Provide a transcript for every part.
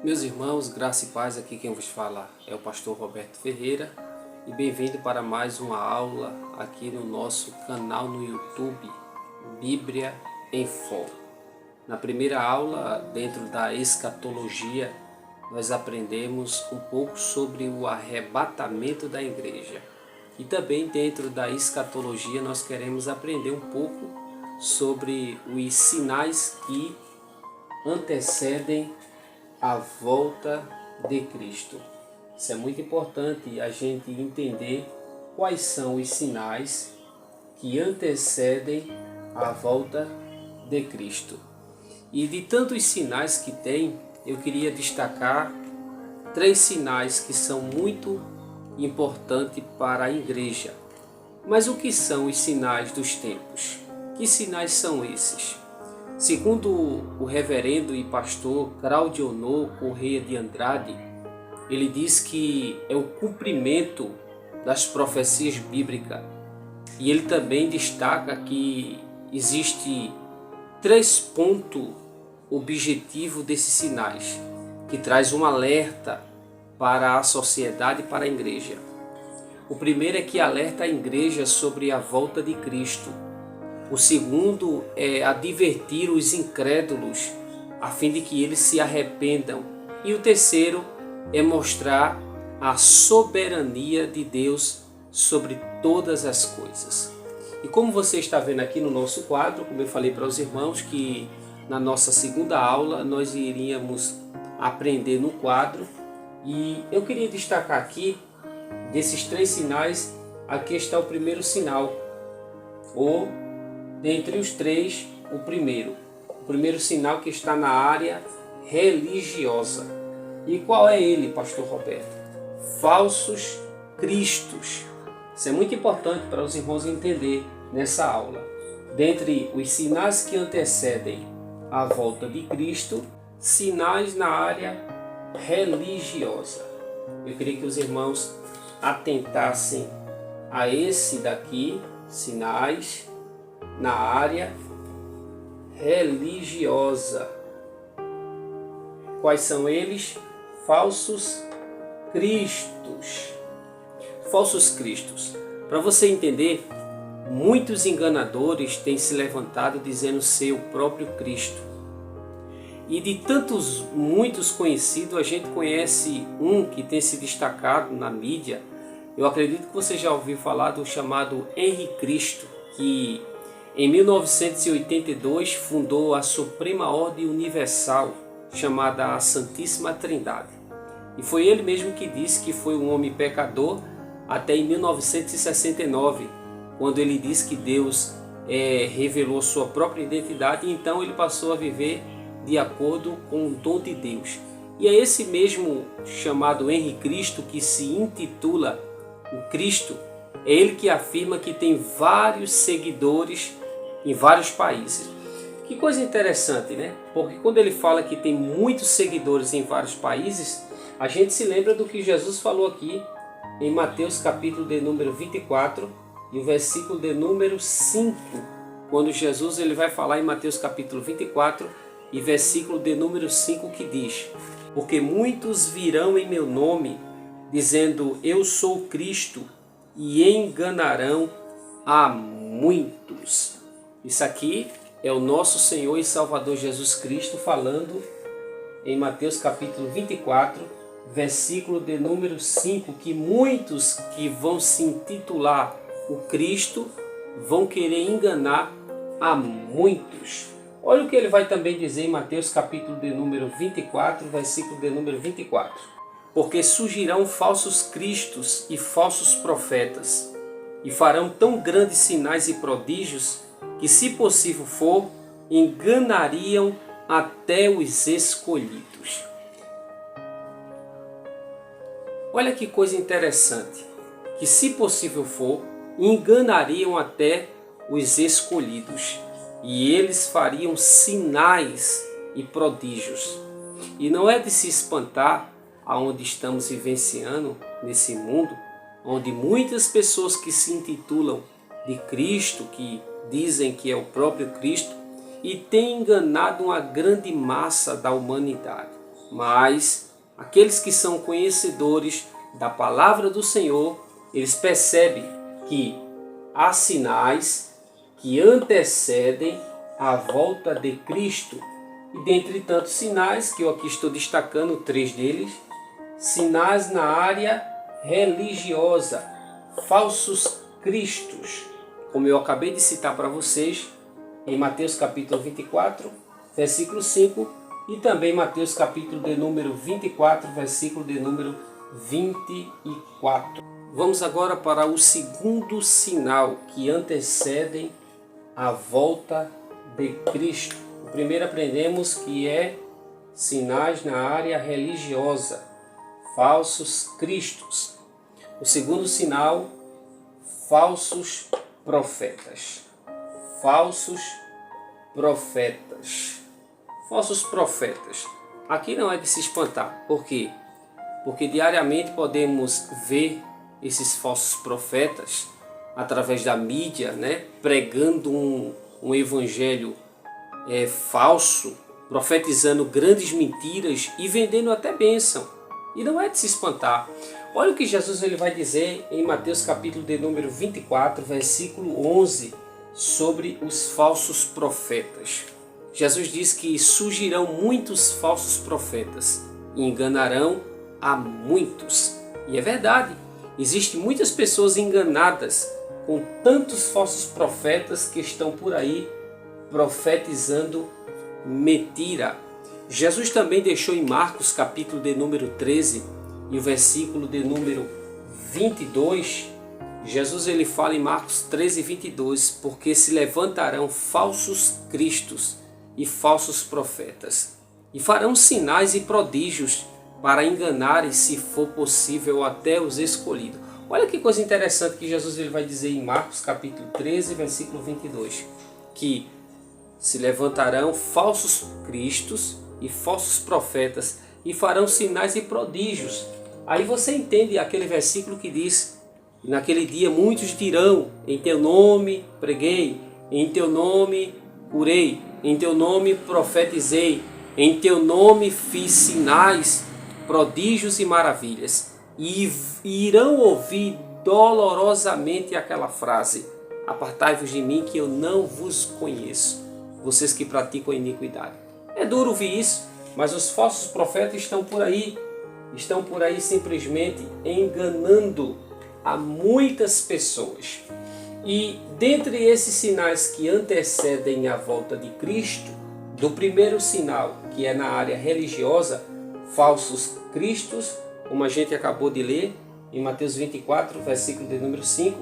Meus irmãos, graça e paz, aqui quem vos fala é o pastor Roberto Ferreira e bem-vindo para mais uma aula aqui no nosso canal no YouTube, Bíblia em Foco. Na primeira aula, dentro da escatologia, nós aprendemos um pouco sobre o arrebatamento da igreja. E também dentro da escatologia nós queremos aprender um pouco sobre os sinais que antecedem a volta de Cristo. Isso é muito importante a gente entender quais são os sinais que antecedem a volta de Cristo. E de tantos sinais que tem, eu queria destacar 3 sinais que são muito importantes para a igreja. Mas o que são os sinais dos tempos? Que sinais são esses? Segundo o reverendo e pastor Claudionor Correia de Andrade, ele diz que é o cumprimento das profecias bíblicas. E ele também destaca que existe 3 pontos objetivos desses sinais, que traz um alerta para a sociedade e para a igreja. O primeiro é que alerta a igreja sobre a volta de Cristo. O segundo é advertir os incrédulos a fim de que eles se arrependam. E o terceiro é mostrar a soberania de Deus sobre todas as coisas. E como você está vendo aqui no nosso quadro, como eu falei para os irmãos, que na nossa segunda aula nós iríamos aprender no quadro. E eu queria destacar aqui, desses 3 sinais, aqui está o primeiro sinal, ou dentre os 3, o primeiro sinal que está na área religiosa. E qual é ele, pastor Roberto? Falsos cristos. Isso é muito importante para os irmãos entender nessa aula. Dentre os sinais que antecedem a volta de Cristo, sinais na área religiosa. Eu queria que os irmãos atentassem a esse daqui, sinais na área religiosa. Quais são eles? Falsos cristos. Falsos cristos. Para você entender, muitos enganadores têm se levantado dizendo ser o próprio Cristo. E de muitos conhecidos, a gente conhece um que tem se destacado na mídia. Eu acredito que você já ouviu falar do chamado Henri Cristo, que em 1982 fundou a Suprema Ordem Universal, chamada a Santíssima Trindade. E foi ele mesmo que disse que foi um homem pecador até em 1969, quando ele disse que Deus revelou sua própria identidade, e então ele passou a viver de acordo com o dom de Deus. E é esse mesmo chamado Henri Cristo que se intitula o Cristo, é ele que afirma que tem vários seguidores em vários países. Que coisa interessante, né? Porque quando ele fala que tem muitos seguidores em vários países, a gente se lembra do que Jesus falou aqui em Mateus capítulo de número 24 e o versículo de número 5. Quando Jesus ele vai falar em Mateus capítulo 24 e versículo de número 5, que diz: porque muitos virão em meu nome, dizendo eu sou Cristo, e enganarão a muitos. Isso aqui é o nosso Senhor e Salvador Jesus Cristo falando em Mateus capítulo 24, versículo de número 5, que muitos que vão se intitular o Cristo vão querer enganar a muitos. Olha o que ele vai também dizer em Mateus capítulo de número 24, versículo de número 24. Porque surgirão falsos cristos e falsos profetas, e farão tão grandes sinais e prodígios, que, se possível for, enganariam até os escolhidos. Olha que coisa interessante, que, se possível for, enganariam até os escolhidos, e eles fariam sinais e prodígios. E não é de se espantar aonde estamos vivenciando nesse mundo, onde muitas pessoas que se intitulam de Cristo, que dizem que é o próprio Cristo, e têm enganado uma grande massa da humanidade. Mas aqueles que são conhecedores da palavra do Senhor, eles percebem que há sinais que antecedem a volta de Cristo. E dentre tantos sinais, que eu aqui estou destacando 3 deles, sinais na área religiosa, falsos cristos, como eu acabei de citar para vocês, em Mateus capítulo 24, versículo 5, e também Mateus capítulo de número 24, versículo de número 24. Vamos agora para o segundo sinal que antecede a volta de Cristo. O primeiro aprendemos que é sinais na área religiosa, falsos cristos. O segundo sinal, falsos profetas. Falsos profetas. Falsos profetas. Aqui não é de se espantar. Por quê? Porque diariamente podemos ver esses falsos profetas através da mídia, pregando um evangelho falso, profetizando grandes mentiras e vendendo até bênção. E não é de se espantar. Olha o que Jesus ele vai dizer em Mateus capítulo de número 24, versículo 11, sobre os falsos profetas. Jesus diz que surgirão muitos falsos profetas e enganarão a muitos. E é verdade, existem muitas pessoas enganadas com tantos falsos profetas que estão por aí profetizando mentira. Jesus também deixou em Marcos capítulo de número 13 e o versículo de número 22, Jesus ele fala em Marcos 13, 22, porque se levantarão falsos cristos e falsos profetas, e farão sinais e prodígios para enganarem, se for possível, até os escolhidos. Olha que coisa interessante que Jesus ele vai dizer em Marcos capítulo 13, versículo 22, que se levantarão falsos cristos e falsos profetas e farão sinais e prodígios. Aí você entende aquele versículo que diz: naquele dia muitos dirão, em teu nome preguei, em teu nome curei, em teu nome profetizei, em teu nome fiz sinais, prodígios e maravilhas. E irão ouvir dolorosamente aquela frase: apartai-vos de mim, que eu não vos conheço, vocês que praticam iniquidade. É duro ouvir isso, mas os falsos profetas estão por aí simplesmente enganando a muitas pessoas. E dentre esses sinais que antecedem a volta de Cristo, do primeiro sinal, que é na área religiosa, falsos cristos, como a gente acabou de ler em Mateus 24, versículo de número 5,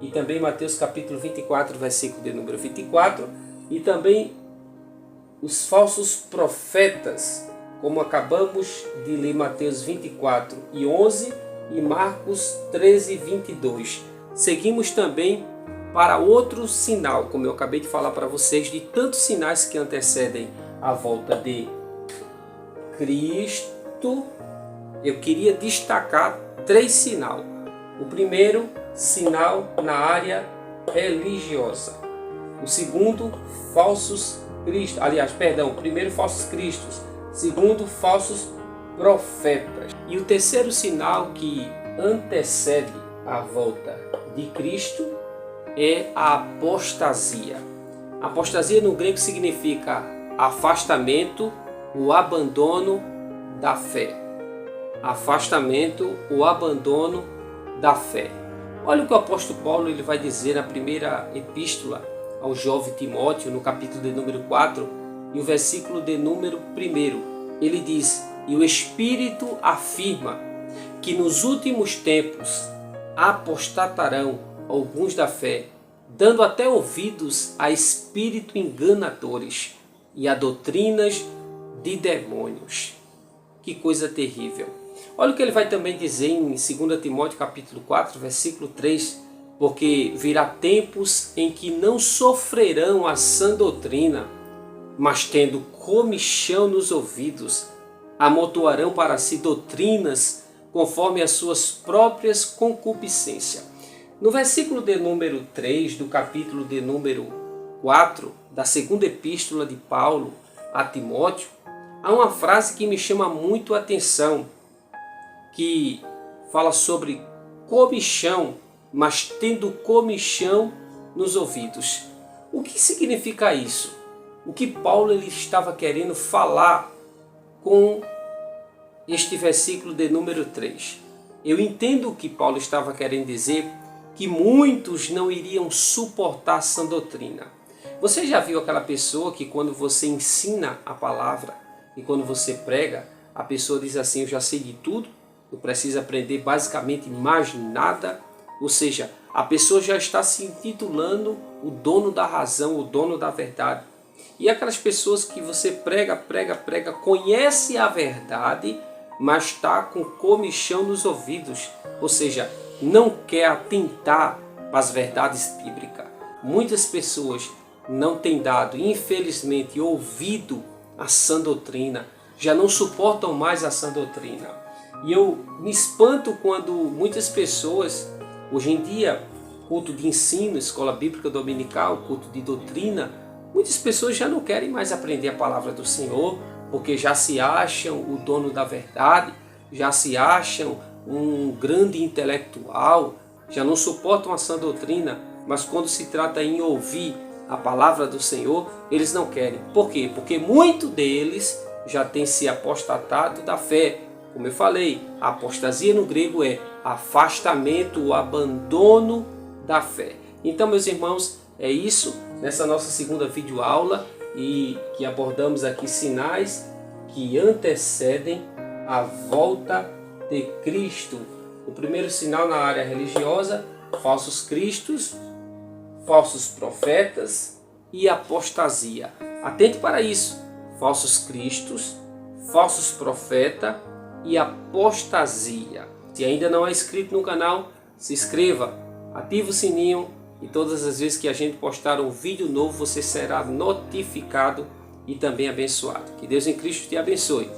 e também Mateus capítulo 24, versículo de número 24, e também os falsos profetas, como acabamos de ler Mateus 24 e 11 e Marcos 13, 22. Seguimos também para outro sinal, como eu acabei de falar para vocês, de tantos sinais que antecedem a volta de Cristo. Eu queria destacar 3 sinais. O primeiro, sinal na área religiosa. O segundo, falsos cristos. Primeiro, falsos cristos. Segundo, falsos profetas. E o terceiro sinal que antecede a volta de Cristo é a apostasia. Apostasia no grego significa afastamento, o abandono da fé. Afastamento, o abandono da fé. Olha o que o apóstolo Paulo ele vai dizer na primeira epístola ao jovem Timóteo, no capítulo de número 4, e o versículo de número 1. Ele diz: e o Espírito afirma que nos últimos tempos apostatarão alguns da fé, dando até ouvidos a espírito enganadores e a doutrinas de demônios. Que coisa terrível! Olha o que ele vai também dizer em 2 Timóteo capítulo 4, versículo 3, porque virá tempos em que não sofrerão a sã doutrina, mas tendo comichão nos ouvidos, amontoarão para si doutrinas conforme as suas próprias concupiscências. No versículo de número 3 do capítulo de número 4 da segunda epístola de Paulo a Timóteo, há uma frase que me chama muito a atenção, que fala sobre comichão, mas tendo comichão nos ouvidos. O que significa isso? O que Paulo ele estava querendo falar com este versículo de número 3? Eu entendo o que Paulo estava querendo dizer, que muitos não iriam suportar a sã doutrina. Você já viu aquela pessoa que quando você ensina a palavra e quando você prega, a pessoa diz assim: eu já sei de tudo, não preciso aprender basicamente mais nada? Ou seja, a pessoa já está se intitulando o dono da razão, o dono da verdade. E aquelas pessoas que você prega, conhece a verdade, mas está com comichão nos ouvidos. Ou seja, não quer atentar para as verdades bíblicas. Muitas pessoas não têm dado, infelizmente, ouvido à sã doutrina, já não suportam mais a sã doutrina. E eu me espanto quando muitas pessoas, hoje em dia, culto de ensino, escola bíblica dominical, culto de doutrina, muitas pessoas já não querem mais aprender a palavra do Senhor, porque já se acham o dono da verdade, já se acham um grande intelectual, já não suportam a sã doutrina, mas quando se trata em ouvir a palavra do Senhor, eles não querem. Por quê? Porque muito deles já tem se apostatado da fé. Como eu falei, a apostasia no grego é afastamento, o abandono da fé. Então, meus irmãos, é isso nessa nossa segunda videoaula, e que abordamos aqui sinais que antecedem a volta de Cristo. O primeiro sinal na área religiosa: falsos cristos, falsos profetas e apostasia. Atente para isso: falsos cristos, falsos profetas e apostasia. Se ainda não é inscrito no canal, se inscreva, ative o sininho e todas as vezes que a gente postar um vídeo novo, você será notificado e também abençoado. Que Deus em Cristo te abençoe.